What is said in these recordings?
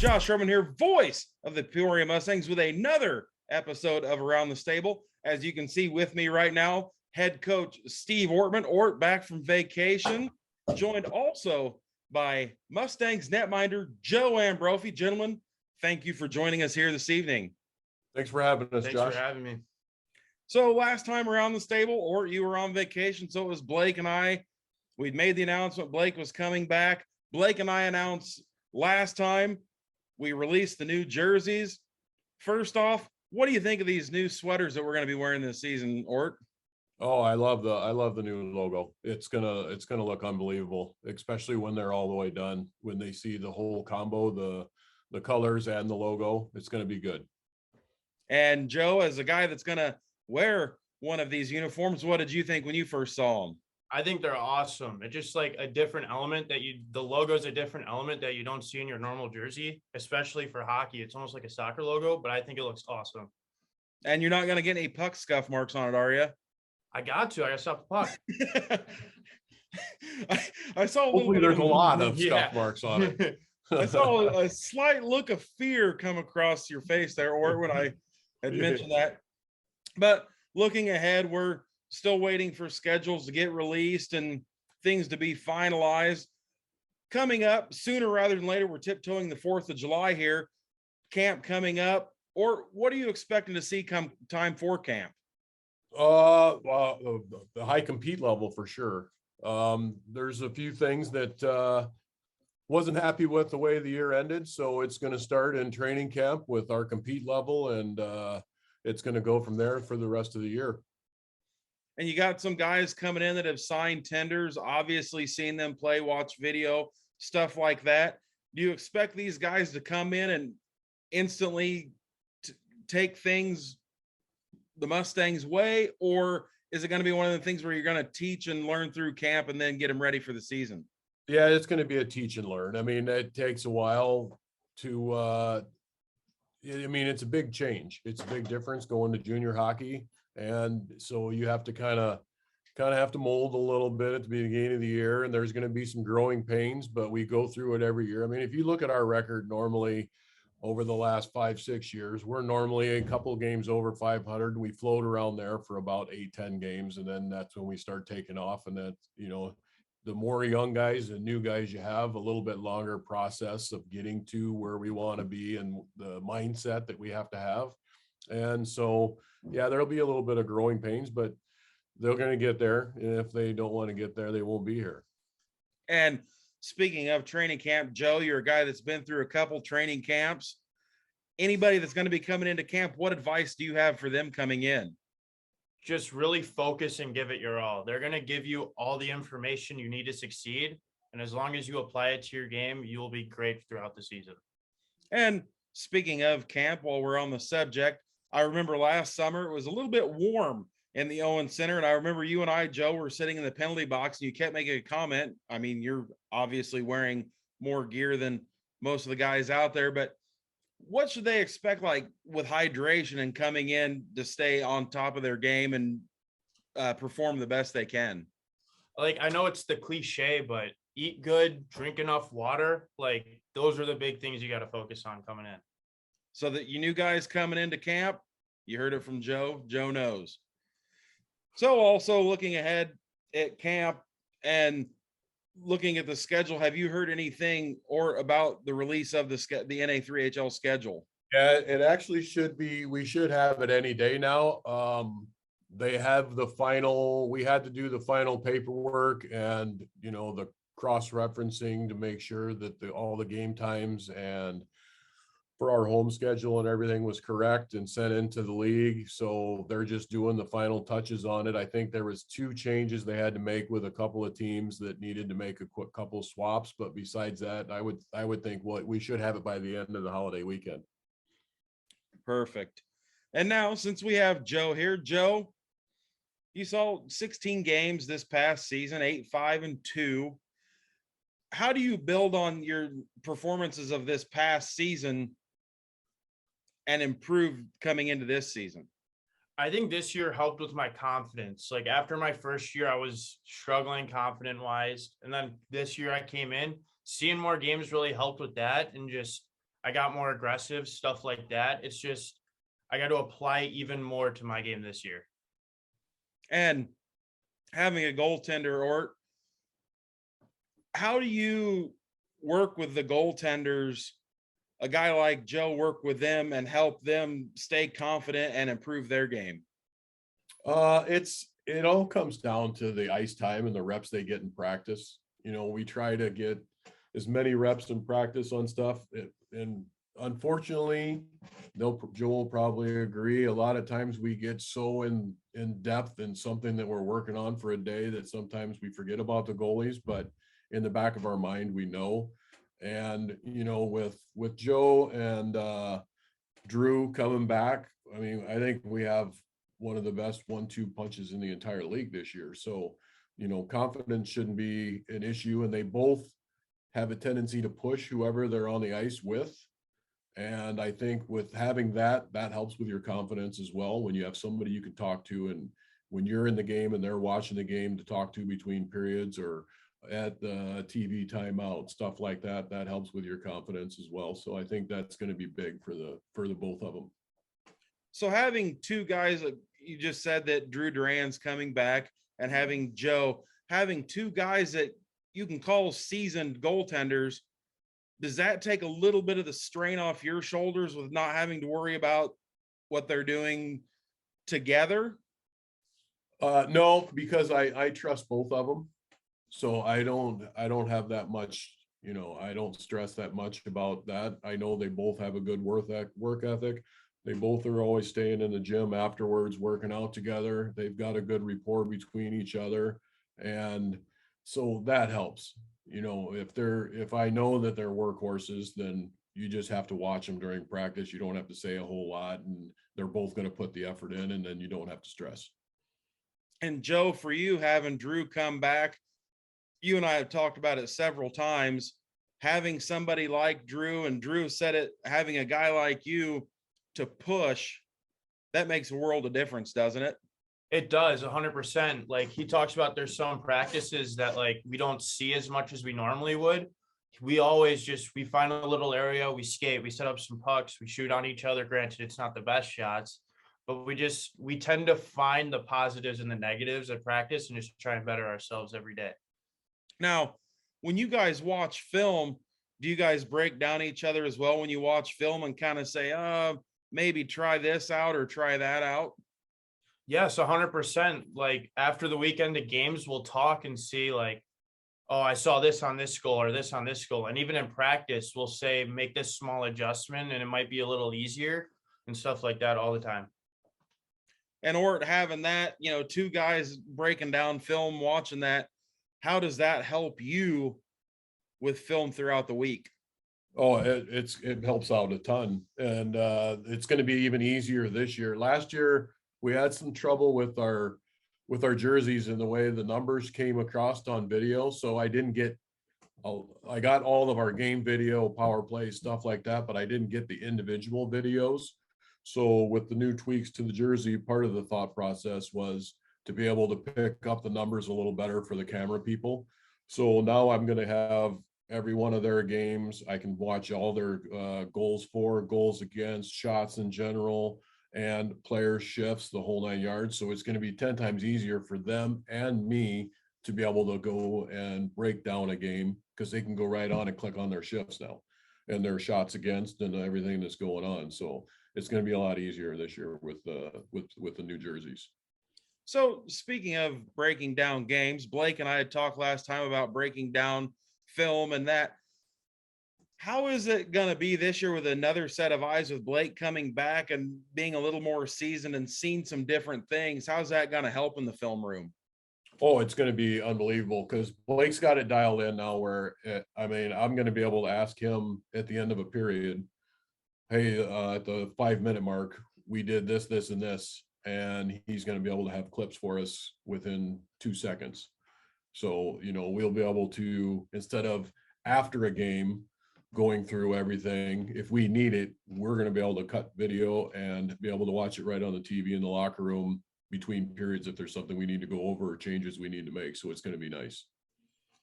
Josh Sherman here, voice of the Peoria Mustangs, with another episode of Around the Stable. As you can see with me right now, head coach Steve Ortman, back from vacation, joined also by Mustangs netminder Joe Ambroffi. Gentlemen, thank you for joining us here this evening. Thanks for having us, Thanks Josh. for having me. So last time around the stable, you were on vacation, so it was Blake and I. We'd made the announcement Blake was coming back. Blake and I announced last time we released the new jerseys. First off, what do you think of these new sweaters that we're going to be wearing this season, Ort? Oh, I love the new logo. It's gonna look unbelievable, especially when they're all the way done. When they see the whole combo, the colors and the logo, it's gonna be good. And Joe, as a guy that's going to wear one of these uniforms, what did you think when you first saw them? I think they're awesome. It's just like a different element the logo's a different element that you don't see in your normal jersey, especially for hockey. It's almost like a soccer logo, but I think it looks awesome. And you're not going to get any puck scuff marks on it, are you? I got to stop the puck. I saw Hopefully there's a lot of scuff marks on it. I saw a slight look of fear come across your face there, or when I had mentioned that. But looking ahead, we're still waiting for schedules to get released and things to be finalized. Coming up sooner rather than later, we're tiptoeing the 4th of July here. Camp coming up. Or what are you expecting to see come time for camp? The high compete level for sure. There's a few things that wasn't happy with the way the year ended, so it's going to start in training camp with our compete level, and it's going to go from there for the rest of the year. And you got some guys coming in that have signed tenders, obviously seen them play, watch video, stuff like that. Do you expect these guys to come in and instantly take things the Mustangs way, or is it going to be one of the things where you're going to teach and learn through camp and then get them ready for the season? Yeah, it's going to be a teach and learn. I mean, it takes a while to it's a big change. It's a big difference going to junior hockey. And so you have to kind of have to mold a little bit at the beginning of the year, and there's going to be some growing pains, but we go through it every year. I mean, if you look at our record normally over the last 5-6 years, we're normally a couple of games over 500. We float around there for about 8-10 games, and then that's when we start taking off. And that, the more young guys and new guys you have, a little bit longer process of getting to where we want to be and the mindset that we have to have. And so, yeah, there'll be a little bit of growing pains, but they're going to get there. And if they don't want to get there, they won't be here. And speaking of training camp, Joe, you're a guy that's been through a couple training camps. Anybody that's going to be coming into camp, what advice do you have for them coming in? Just really focus and give it your all. They're going to give you all the information you need to succeed. And as long as you apply it to your game, you'll be great throughout the season. And speaking of camp, while we're on the subject, I remember last summer it was a little bit warm in the Owen Center. And I remember you and I, Joe, were sitting in the penalty box and you kept making a comment. I mean, you're obviously wearing more gear than most of the guys out there, but what should they expect, like with hydration and coming in to stay on top of their game and perform the best they can? Like, I know it's the cliche, but eat good, drink enough water. Like, those are the big things you got to focus on coming in. So that you new guys coming into camp, you heard it from Joe. Joe knows. So also looking ahead at camp and looking at the schedule, have you heard anything or about the release of the NA3HL schedule? Yeah, it actually should be. We should have it any day now. They have the final. We had to do the final paperwork and the cross-referencing to make sure that all the game times and for our home schedule and everything was correct and sent into the league. So they're just doing the final touches on it. I think there was 2 changes they had to make with a couple of teams that needed to make a quick couple swaps. But besides that, I would think we should have it by the end of the holiday weekend. Perfect. And now, since we have Joe here, Joe, you saw 16 games this past season, 8-5-2. How do you build on your performances of this past season and improve coming into this season? I think this year helped with my confidence. Like, after my first year, I was struggling confident wise. And then this year I came in, seeing more games really helped with that. And just, I got more aggressive, stuff like that. It's just, I got to apply even more to my game this year. And having a goaltender, or how do you work with the goaltenders, a guy like Joe, work with them and help them stay confident and improve their game? It all comes down to the ice time and the reps they get in practice. You know, we try to get as many reps in practice on stuff. And unfortunately, Joe will probably agree. A lot of times we get so in depth in something that we're working on for a day that sometimes we forget about the goalies, but in the back of our mind, we know. And, you know, with Joe and Drew coming back, I mean, I think we have one of the best 1-2 punches in the entire league this year. So, you know, confidence shouldn't be an issue. And they both have a tendency to push whoever they're on the ice with. And I think with having that helps with your confidence as well. When you have somebody you can talk to, and when you're in the game and they're watching the game to talk to between periods or at the TV timeout, stuff like that, that helps with your confidence as well. So I think that's going to be big for the both of them. So having two guys, like you just said that Drew Duran's coming back, and having Joe, having two guys that you can call seasoned goaltenders, does that take a little bit of the strain off your shoulders with not having to worry about what they're doing together? No, because I trust both of them. So I don't have that much, you know, I don't stress that much about that. I know they both have a good work ethic. They both are always staying in the gym afterwards, working out together. They've got a good rapport between each other. And so that helps. You know, if I know that they're workhorses, then you just have to watch them during practice. You don't have to say a whole lot, and they're both going to put the effort in, and then you don't have to stress. And Joe, for you, having Drew come back, you and I have talked about it several times, having somebody like Drew, and Drew said it, having a guy like you to push, that makes a world of difference, doesn't it? It does 100%. Like he talks about, there's some practices that like we don't see as much as we normally would. We always we find a little area, we skate, we set up some pucks, we shoot on each other. Granted, it's not the best shots, but we tend to find the positives and the negatives at practice and just try and better ourselves every day. Now, when you guys watch film, do you guys break down each other as well when you watch film and kind of say, maybe try this out or try that out? Yes, 100%. Like after the weekend of games, we'll talk and see like, oh, I saw this on this goal or this on this goal. And even in practice, we'll say, make this small adjustment and it might be a little easier and stuff like that all the time. And or having that, you know, two guys breaking down film, watching that, how does that help you with film throughout the week? Oh, it helps out a ton, and it's going to be even easier this year. Last year we had some trouble with our jerseys and the way the numbers came across on video, so I got all of our game video, power play, stuff like that, but I didn't get the individual videos. So with the new tweaks to the jersey, part of the thought process was to be able to pick up the numbers a little better for the camera people. So now I'm going to have every one of their games. I can watch all their goals for, goals against, shots in general, and player shifts, the whole 9 yards. So it's going to be 10 times easier for them and me to be able to go and break down a game, because they can go right on and click on their shifts now and their shots against and everything that's going on. So it's going to be a lot easier this year with the new jerseys. So speaking of breaking down games, Blake and I had talked last time about breaking down film and that. How is it going to be this year with another set of eyes, with Blake coming back and being a little more seasoned and seeing some different things? How's that going to help in the film room? Oh, it's going to be unbelievable, because Blake's got it dialed in now where, I mean, I'm going to be able to ask him at the end of a period, hey, at the 5-minute mark, we did this, this, and this. And he's going to be able to have clips for us within 2 seconds. So, you know, we'll be able to, instead of after a game going through everything, if we need it, we're going to be able to cut video and be able to watch it right on the TV in the locker room between periods if there's something we need to go over or changes we need to make. So it's going to be nice.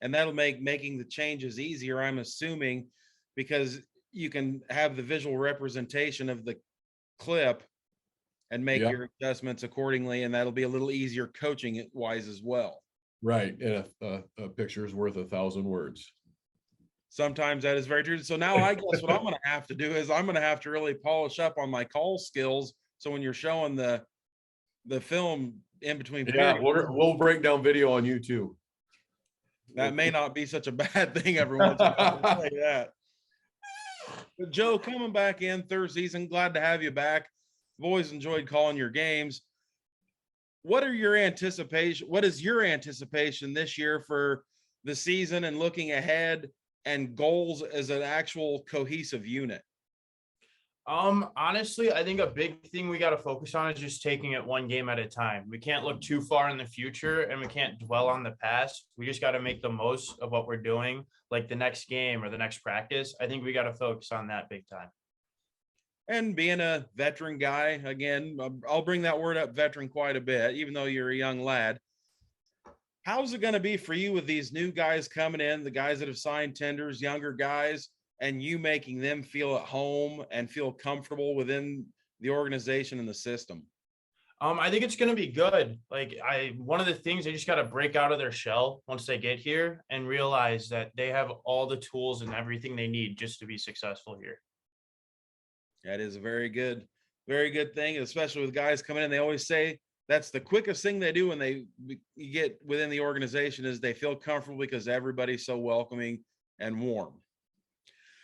And that'll make making the changes easier, I'm assuming, because you can have the visual representation of the clip and make Yeah. your adjustments accordingly. And that'll be a little easier coaching it wise as well. Right. And a picture is worth 1,000 words. Sometimes that is very true. So now I guess what I'm going to have to do is I'm going to have to really polish up on my call skills. So when you're showing the film in between Yeah, periods, we'll break down video on you too. that may not be such a bad thing every once in a while. I'll tell you that. But Joe, coming back in third season, glad to have you back. I've always enjoyed calling your games. What is your anticipation this year for the season and looking ahead and goals as an actual cohesive unit? Honestly, I think a big thing we got to focus on is just taking it one game at a time. We can't look too far in the future and we can't dwell on the past. We just got to make the most of what we're doing, like the next game or the next practice. I think we got to focus on that big time. And being a veteran guy, again, I'll bring that word up, veteran, quite a bit, even though you're a young lad. How's it going to be for you with these new guys coming in, the guys that have signed tenders, younger guys, and you making them feel at home and feel comfortable within the organization and the system? I think it's going to be good. One of the things, they just got to break out of their shell once they get here and realize that they have all the tools and everything they need just to be successful here. That is a very good thing, especially with guys coming in. They always say that's the quickest thing they do when you get within the organization is they feel comfortable because everybody's so welcoming and warm.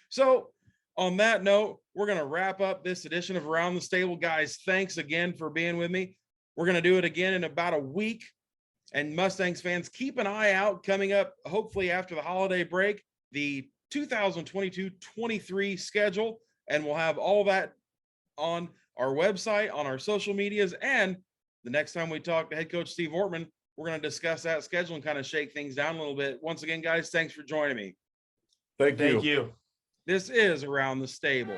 So on that note, we're going to wrap up this edition of Around the Stable. Guys, thanks again for being with me. We're going to do it again in about a week. And Mustangs fans, keep an eye out coming up, hopefully after the holiday break, the 2022-23 schedule. And we'll have all that on our website, on our social medias. And the next time we talk to head coach Steve Ortman, we're going to discuss that schedule and kind of shake things down a little bit. Once again, guys, thanks for joining me. Thank you. Thank you. This is Around the Stable.